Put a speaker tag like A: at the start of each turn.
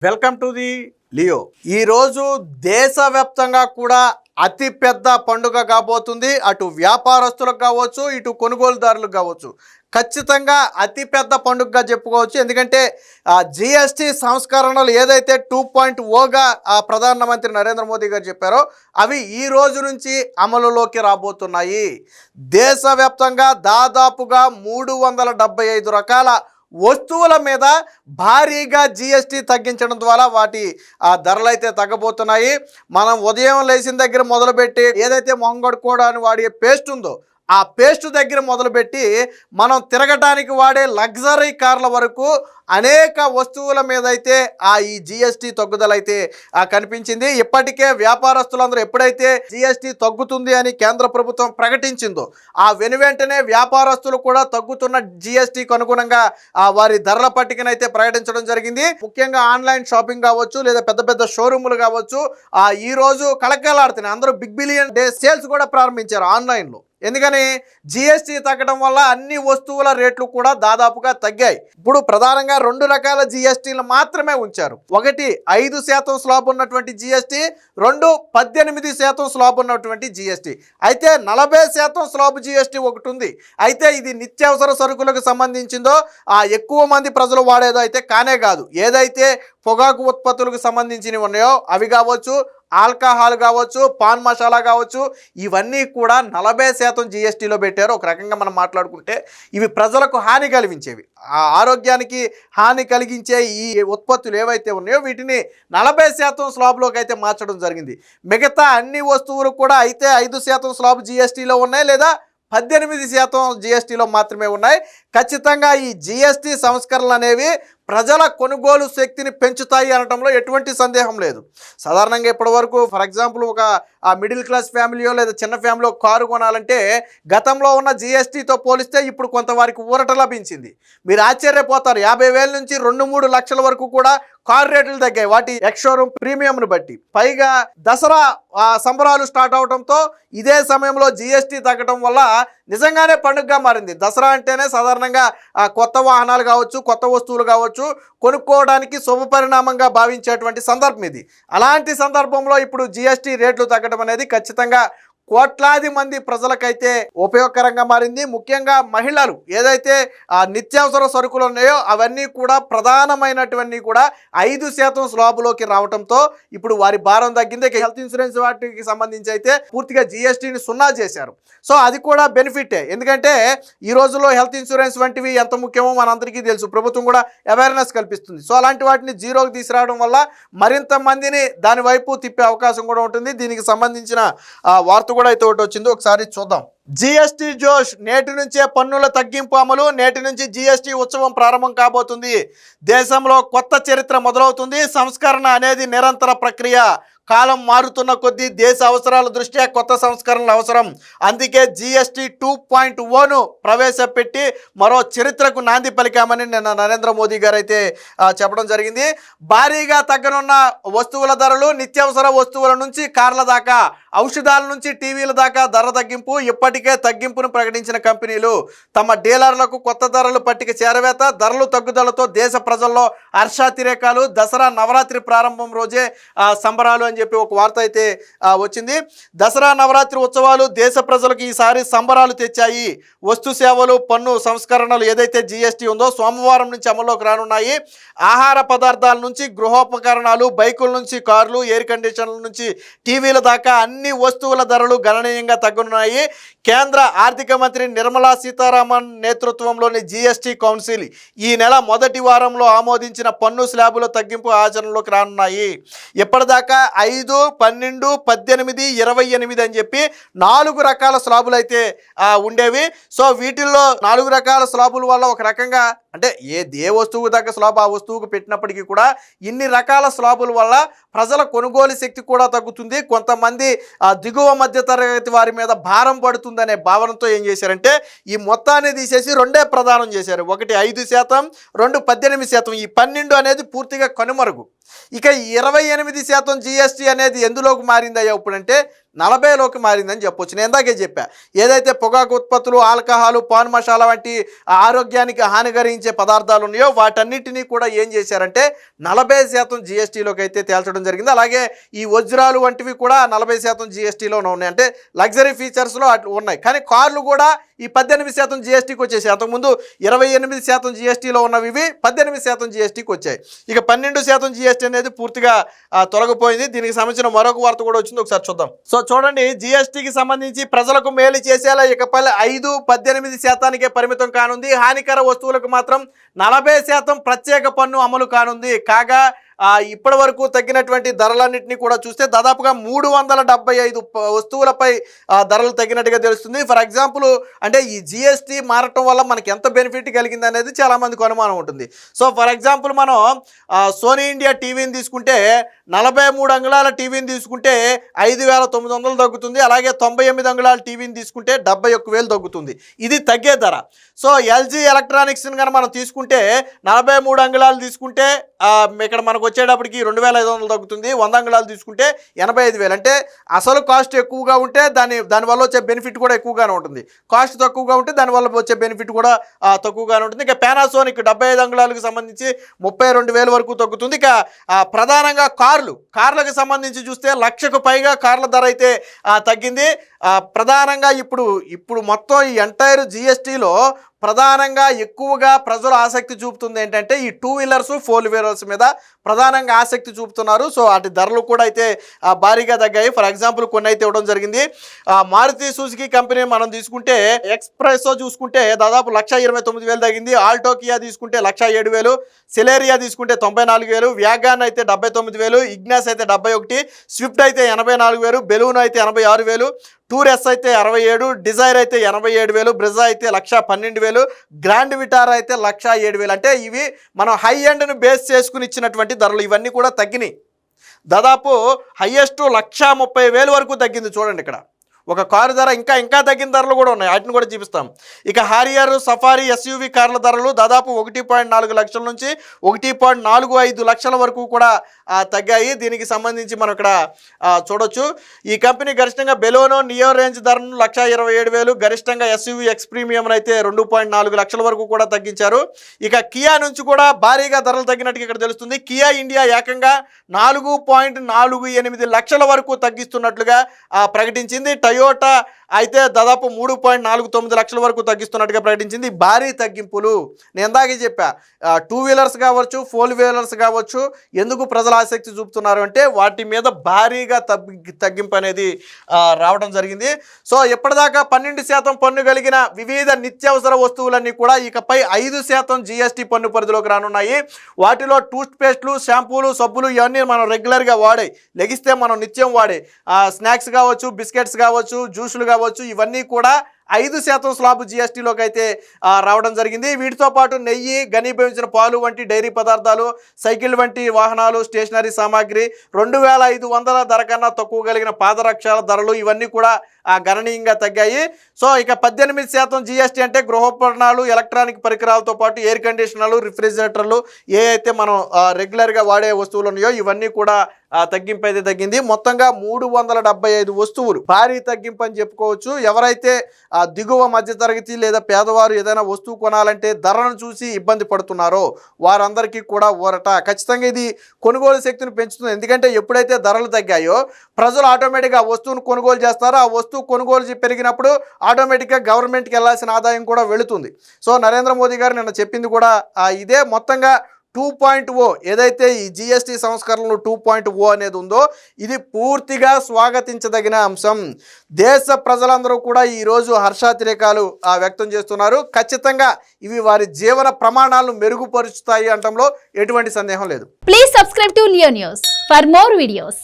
A: Welcome to the Leo. ఈరోజు దేశవ్యాప్తంగా కూడా అతి పెద్ద పండుగ కాబోతుంది. అటు వ్యాపారస్తులకు కావచ్చు, ఇటు కొనుగోలుదారులకు కావచ్చు. ఖచ్చితంగా అతి పెద్ద పండుగగా చెప్పుకోవచ్చు. ఎందుకంటే జిఎస్టీ సంస్కరణలు ఏదైతే 2.0గా ప్రధానమంత్రి నరేంద్ర మోదీ గారు చెప్పారో అవి ఈ రోజు నుంచి అమలులోకి రాబోతున్నాయి. దేశవ్యాప్తంగా దాదాపుగా 375 రకాల వస్తువుల మీద భారీగా జిఎస్టీ తగ్గించడం ద్వారా వాటి ధరలు అయితే తగ్గబోతున్నాయి. మనం ఉదయం లేచిన దగ్గర మొదలుపెట్టి ఏదైతే మొహం కడుక్కోవడానికి వాడే పేస్ట్ ఉందో ఆ పేస్ట్ దగ్గర మొదలుపెట్టి మనం తిరగటానికి వాడే లగ్జరీ కార్ల వరకు అనేక వస్తువుల మీద అయితే ఈ జిఎస్టీ తగ్గుదల అయితే కనిపించింది. ఇప్పటికే వ్యాపారస్తులందరూ ఎప్పుడైతే జిఎస్టీ తగ్గుతుంది అని కేంద్ర ప్రభుత్వం ప్రకటించిందో ఆ వెనువెంటనే వ్యాపారస్తులు కూడా తగ్గుతున్న జిఎస్టీకి అనుగుణంగా వారి ధరల పట్టికనైతే ప్రకటించడం జరిగింది. ముఖ్యంగా ఆన్లైన్ షాపింగ్ కావచ్చు, లేదా పెద్ద పెద్ద షోరూములు కావచ్చు, ఈ రోజు కళకళలాడుతున్నాయి. అందరూ బిగ్ బిలియన్ డే సేల్స్ కూడా ప్రారంభించారు ఆన్లైన్లో. ఎందుకని జిఎస్టీ తగ్గడం వల్ల అన్ని వస్తువుల రేట్లు కూడా దాదాపుగా తగ్గాయి. ఇప్పుడు ప్రధానంగా 2 రకాల జిఎస్టీలు మాత్రమే ఉంచారు. ఒకటి 5% స్లాబ్ ఉన్నటువంటి జిఎస్టీ, 2 18% స్లాబ్ ఉన్నటువంటి జిఎస్టీ. అయితే 40% స్లాబ్ జిఎస్టీ ఒకటి ఉంది. అయితే ఇది నిత్యావసర సరుకులకు సంబంధించిందో ఎక్కువ మంది ప్రజలు వాడేదో అయితే కానే కాదు. ఏదైతే పొగాకు ఉత్పత్తులకు సంబంధించినవి ఉన్నాయో అవి కావచ్చు, ఆల్కహాల్ కావచ్చు, పాన్ మసాలా కావచ్చు, ఇవన్నీ కూడా 40% జిఎస్టీలో పెట్టారు. ఒక రకంగా మనం మాట్లాడుకుంటే ఇవి ప్రజలకు హాని కలిగించేవి, ఆరోగ్యానికి హాని కలిగించే ఈ ఉత్పత్తులు ఏవైతే ఉన్నాయో వీటిని 40% స్లాబ్లోకి అయితే మార్చడం జరిగింది. మిగతా అన్ని వస్తువులు కూడా అయితే 5% స్లాబ్ జిఎస్టీలో ఉన్నాయి, లేదా 18% జిఎస్టీలో మాత్రమే ఉన్నాయి. ఖచ్చితంగా ఈ జిఎస్టీ సంస్కరణలు అనేవి ప్రజల కొనుగోలు శక్తిని పెంచుతాయి అనడంలో ఎటువంటి సందేహం లేదు. సాధారణంగా ఇప్పటి వరకు ఫర్ ఎగ్జాంపుల్ ఒక మిడిల్ క్లాస్ ఫ్యామిలీయో లేదా చిన్న ఫ్యామిలీయో కారు కొనాలంటే గతంలో ఉన్న జిఎస్టీతో పోలిస్తే ఇప్పుడు కొంత వారికి ఊరట లభించింది. మీరు ఆశ్చర్యపోతారు. 50,000 నుంచి 2-3 లక్షల వరకు కూడా కారు రేట్లు తగ్గాయి, వాటి ఎక్స్ షోరూమ్ ప్రీమియంను బట్టి. పైగా దసరా సంబరాలు స్టార్ట్ అవడంతో ఇదే సమయంలో జిఎస్టీ తగ్గడం వల్ల నిజంగానే పండుగగా మారింది. దసరా అంటేనే సాధారణంగా కొత్త వాహనాలు కావచ్చు, కొత్త వస్తువులు కావచ్చు కొనుక్కోవడానికి శుభపరిణామంగా భావించేటువంటి సందర్భం ఇది. అలాంటి సందర్భంలో ఇప్పుడు జిఎస్టీ రేట్లు తగ్గడం అనేది ఖచ్చితంగా కోట్లాది మంది ప్రజలకైతే ఉపయోగకరంగా మారింది. ముఖ్యంగా మహిళలు ఏదైతే నిత్యావసర సరుకులు ఉన్నాయో అవన్నీ కూడా ప్రధానమైనటువంటి కూడా 5% స్లాబులోకి రావడంతో ఇప్పుడు వారి భారం తగ్గింది. హెల్త్ ఇన్సూరెన్స్ వాటికి సంబంధించి అయితే పూర్తిగా జిఎస్టీని 0 చేశారు. సో అది కూడా బెనిఫిటే. ఎందుకంటే ఈ రోజుల్లో హెల్త్ ఇన్సూరెన్స్ వంటివి ఎంత ముఖ్యమో మనందరికీ తెలుసు. ప్రభుత్వం కూడా అవేర్నెస్ కల్పిస్తుంది. సో అలాంటి వాటిని జీరోకి తీసుకురావడం వల్ల మరింత మందిని దాని వైపు తిప్పే అవకాశం కూడా ఉంటుంది. దీనికి సంబంధించిన వార్త కూడా అయితే ఒకటి వచ్చింది, ఒకసారి చూద్దాం. జిఎస్టీ జోష్, నేటి నుంచే పన్నుల తగ్గింపు అమలు, నేటి నుంచి జిఎస్టీ ఉత్సవం ప్రారంభం కాబోతుంది. దేశంలో కొత్త చరిత్ర మొదలవుతుంది. సంస్కరణ అనేది నిరంతర ప్రక్రియ. కాలం మారుతున్న కొద్దీ దేశ అవసరాల దృష్ట్యా కొత్త సంస్కరణలు అవసరం. అందుకే జిఎస్టీ 2.0ను ప్రవేశపెట్టి మరో చరిత్రకు నాంది పలికామని నిన్న నరేంద్ర మోదీ గారు అయితే చెప్పడం జరిగింది. భారీగా తగ్గనున్న వస్తువుల ధరలు, నిత్యావసర వస్తువుల నుంచి కార్ల దాకా, ఔషధాల నుంచి టీవీల దాకా ధర తగ్గింపు. ఇప్పటికే తగ్గింపును ప్రకటించిన కంపెనీలు తమ డీలర్లకు కొత్త ధరలు పట్టిక చేరవేత. ధరలు తగ్గుదలతో దేశ ప్రజల్లో హర్షాతిరేకాలు. దసరా నవరాత్రి ప్రారంభం రోజే సంబరాలు అని చెప్పి ఒక వార్త అయితే వచ్చింది. దసరా నవరాత్రి ఉత్సవాలు దేశ ప్రజలకు ఈసారి సంబరాలు తెచ్చాయి. వస్తు సేవలు పన్ను సంస్కరణలు ఏదైతే జిఎస్టీ ఉందో సోమవారం నుంచి అమల్లోకి రానున్నాయి. ఆహార పదార్థాల నుంచి గృహోపకరణాలు, బైకుల నుంచి కార్లు, ఎయిర్ కండిషనర్ల నుంచి టీవీల దాకా అన్ని వస్తువుల ధరలు గణనీయంగా తగ్గనున్నాయి. కేంద్ర ఆర్థిక మంత్రి నిర్మలా సీతారామన్ నేతృత్వంలోని జిఎస్టీ కౌన్సిల్ ఈ నెల మొదటి వారంలో ఆమోదించిన పన్ను స్లాబుల తగ్గింపు ఆచరణలోకి రానున్నాయి. ఇప్పటిదాకా 5, 12, 18, 28 అని చెప్పి 4 రకాల స్లాబులు అయితే ఉండేవి. సో వీటిల్లో 4 రకాల స్లాబుల వల్ల ఒక రకంగా అంటే ఏ వస్తువుకు తగ్గ స్లాబ్ ఆ వస్తువుకు పెట్టినప్పటికీ కూడా ఇన్ని రకాల స్లాబుల వల్ల ప్రజల కొనుగోలు శక్తి కూడా తగ్గుతుంది. కొంతమంది దిగువ మధ్య తరగతి వారి మీద భారం పడుతుందనే భావనతో ఏం చేశారంటే ఈ మొత్తాన్ని తీసేసి 2 ప్రదానం చేశారు. ఒకటి 5%, 2 18%. ఈ 12 అనేది పూర్తిగా కనుమరుగు. ఇక 28% జిఎస్టీ అనేది ఎందులోకి మారిందయ్యా ఇప్పుడంటే 40లోకి మారిందని చెప్పొచ్చు. నేను ఇందాకే చెప్పా, ఏదైతే పొగాకు ఉత్పత్తులు, ఆల్కహాలు, పాన్ మసాలా వంటి ఆరోగ్యానికి హానికరించే పదార్థాలు ఉన్నాయో వాటన్నిటినీ కూడా ఏం చేశారంటే 40% జీఎస్టీలోకి అయితే తేల్చడం జరిగింది. అలాగే ఈ వజ్రాలు వంటివి కూడా 40% జీఎస్టీలోనే ఉన్నాయి. అంటే లగ్జరీ ఫీచర్స్లో అట్లా ఉన్నాయి. కానీ కార్లు కూడా ఈ 18% జీఎస్టీకి వచ్చేసాయి. అంతకుముందు 28% జీఎస్టీలో ఉన్నవి ఇవి 18% జీఎస్టీకి వచ్చాయి. ఇక 12% జీఎస్టీ అనేది పూర్తిగా తొలగిపోయింది. దీనికి సంబంధించిన మరొక వార్త కూడా వచ్చింది, ఒకసారి చూద్దాం. సో చూడండి, జీఎస్టీకి సంబంధించి ప్రజలకు మేలు చేసేలా ఇకపై 5-18%కే పరిమితం కానుంది. హానికర వస్తువులకు మాత్రం 40% ప్రత్యేక పన్ను అమలు కానుంది. కాగా ఇప్పటి వరకు తగ్గినటువంటి ధరలన్నింటినీ కూడా చూస్తే దాదాపుగా 375 వస్తువులపై ధరలు తగ్గినట్టుగా తెలుస్తుంది. ఫర్ ఎగ్జాంపుల్ అంటే ఈ జీఎస్టీ మారటం వల్ల మనకి ఎంత బెనిఫిట్ కలిగింది అనేది చాలామందికి అనుమానం ఉంటుంది. సో ఫర్ ఎగ్జాంపుల్ మనం సోనీ ఇండియా టీవీని తీసుకుంటే 43 అంగుళాల టీవీని తీసుకుంటే 5,900 తగ్గుతుంది. అలాగే 98 అంగుళాల టీవీని తీసుకుంటే 71,000 తగ్గుతుంది. ఇది తగ్గే ధర. సో ఎల్జీ ఎలక్ట్రానిక్స్ని కనుక మనం తీసుకుంటే 43 అంగుళాలు తీసుకుంటే ఇక్కడ మనకు వచ్చేటప్పటికి 2,500 తగ్గుతుంది. 100 అంగుళాలు తీసుకుంటే 85,000. అంటే అసలు కాస్ట్ ఎక్కువగా ఉంటే దానివల్ల వచ్చే బెనిఫిట్ కూడా ఎక్కువగానే ఉంటుంది. కాస్ట్ తక్కువగా ఉంటే దానివల్ల వచ్చే బెనిఫిట్ కూడా తక్కువగానే ఉంటుంది. ఇక పానాసోనిక్ 75 అంగుళాలకు సంబంధించి 32,000 వరకు తగ్గుతుంది. ఇక ప్రధానంగా కార్లకు సంబంధించి చూస్తే 1,00,000కు పైగా కార్ల ధర అయితే తగ్గింది. ప్రధానంగా ఇప్పుడు మొత్తం ఈ ఎంటైర్ జీఎస్టీలో ప్రధానంగా ఎక్కువగా ప్రజలు ఆసక్తి చూపుతుంది ఏంటంటే ఈ 2 వీలర్స్ 4 వీలర్స్ మీద ప్రధానంగా ఆసక్తి చూపుతున్నారు. సో వాటి ధరలు కూడా అయితే భారీగా తగ్గాయి. ఫర్ ఎగ్జాంపుల్ కొన్ని అయితే ఇవ్వడం జరిగింది. మారుతి సుజుకి కంపెనీ మనం తీసుకుంటే ఎక్స్ప్రెస్సో చూసుకుంటే దాదాపు 1,29,000 తగ్గింది. ఆల్టో కియా తీసుకుంటే 1,07,000, సిలేరియా తీసుకుంటే 94,000, వ్యాగాన్ అయితే 79,000, ఇగ్నాస్ అయితే 71, స్విఫ్ట్ అయితే 84,000, బెలూన్ అయితే 86,000, టూర్ ఎస్ అయితే 67, డిజైర్ అయితే 87,000, బ్రెజా అయితే 1,12,000, గ్రాండ్ విటారా అయితే 1,07,000. అంటే ఇవి మనం హై ఎండ్ను బేస్ చేసుకుని ఇచ్చినటువంటి ధరలు. ఇవన్నీ కూడా తగ్గినాయి. దాదాపు హైయెస్ట్ 1,30,000 వరకు తగ్గింది. చూడండి, ఇక్కడ ఒక కారు ధర ఇంకా తగ్గిన ధరలు కూడా ఉన్నాయి. వాటిని కూడా చూపిస్తాం. ఇక హారియర్, సఫారీ, ఎస్యూవి కార్ల ధరలు దాదాపు 1.4 లక్షల నుంచి 1.45 లక్షల వరకు కూడా తగ్గాయి. దీనికి సంబంధించి మనం ఇక్కడ చూడొచ్చు. ఈ కంపెనీ గరిష్టంగా బెలోనో నియో రేంజ్ ధరను 1,27,000, గరిష్టంగా ఎస్యూవి ఎక్స్ ప్రీమియం అయితే 2.4 లక్షల వరకు కూడా తగ్గించారు. ఇక కియా నుంచి కూడా భారీగా ధరలు తగ్గినట్టుగా ఇక్కడ తెలుస్తుంది. కియా ఇండియా ఏకంగా 4.48 లక్షల వరకు తగ్గిస్తున్నట్లుగా ప్రకటించింది. టయోటా అయితే దాదాపు 3.49 లక్షల వరకు తగ్గిస్తున్నట్టుగా ప్రకటించింది. భారీ తగ్గింపులు. నేను ఇందాకే చెప్పా, 2 వీలర్స్ కావచ్చు, 4 వీలర్స్ కావచ్చు, ఎందుకు ప్రజలు ఆసక్తి చూపుతున్నారు అంటే వాటి మీద భారీగా తగ్గింపు అనేది రావడం జరిగింది. సో ఇప్పటిదాకా 12% పన్ను కలిగిన వివిధ నిత్యావసర వస్తువులన్నీ కూడా ఇకపై 5% జీఎస్టీ పన్ను పరిధిలోకి రానున్నాయి. వాటిలో టూత్ పేస్ట్లు, షాంపూలు, సబ్బులు ఇవన్నీ మనం రెగ్యులర్గా వాడే, లెగిస్తే మనం నిత్యం వాడే స్నాక్స్ కావచ్చు, బిస్కెట్స్ కావచ్చు, జ్యూసులు కావచ్చు, ఇవన్నీ కూడా 5% స్లాబ్ జీఎస్టీలోకి అయితే రావడం జరిగింది. వీటితో పాటు నెయ్యి, ఘనీభవించిన పాలు వంటి డైరీ పదార్థాలు, సైకిల్ వంటి వాహనాలు, స్టేషనరీ సామాగ్రి, 2,500 ధర కన్నా తక్కువ కలిగిన పాదరక్షల ధరలు ఇవన్నీ కూడా గణనీయంగా తగ్గాయి. సో ఇక 18% జీఎస్టీ అంటే గృహోపకరణాలు, ఎలక్ట్రానిక్ పరికరాలతో పాటు ఎయిర్ కండిషనర్లు, రిఫ్రిజిరేటర్లు ఏ అయితే మనం రెగ్యులర్గా వాడే వస్తువులు ఉన్నాయో ఇవన్నీ కూడా తగ్గింపు అయితే తగ్గింది. మొత్తంగా 375 వస్తువులు భారీ తగ్గింపు అని చెప్పుకోవచ్చు. ఎవరైతే దిగువ మధ్యతరగతి లేదా పేదవారు ఏదైనా వస్తువు కొనాలంటే ధరను చూసి ఇబ్బంది పడుతున్నారో వారందరికీ కూడా ఊరట. ఖచ్చితంగా ఇది కొనుగోలు శక్తిని పెంచుతుంది. ఎందుకంటే ఎప్పుడైతే ధరలు తగ్గాయో ప్రజలు ఆటోమేటిక్గా ఆ వస్తువును కొనుగోలు చేస్తారో, ఆ వస్తువు కొనుగోలు పెరిగినప్పుడు ఆటోమేటిక్గా గవర్నమెంట్కి వెళ్ళాల్సిన ఆదాయం కూడా వెళుతుంది. సో నరేంద్ర మోదీ గారు నిన్న చెప్పింది కూడా ఇదే. మొత్తంగా 2.0 ఏదైతే ఈ జీఎస్టీ సంస్కరణలు 2.0 అనేది ఉందో ఇది పూర్తిగా స్వాగతించదగిన అంశం. దేశ ప్రజలందరూ కూడా ఈరోజు హర్షాతిరేకాలు వ్యక్తం చేస్తున్నారు. ఖచ్చితంగా ఇవి వారి జీవన ప్రమాణాలను మెరుగుపరుచుతాయి అనడంలో ఎటువంటి సందేహం లేదు.
B: Please subscribe to Leo news for more videos.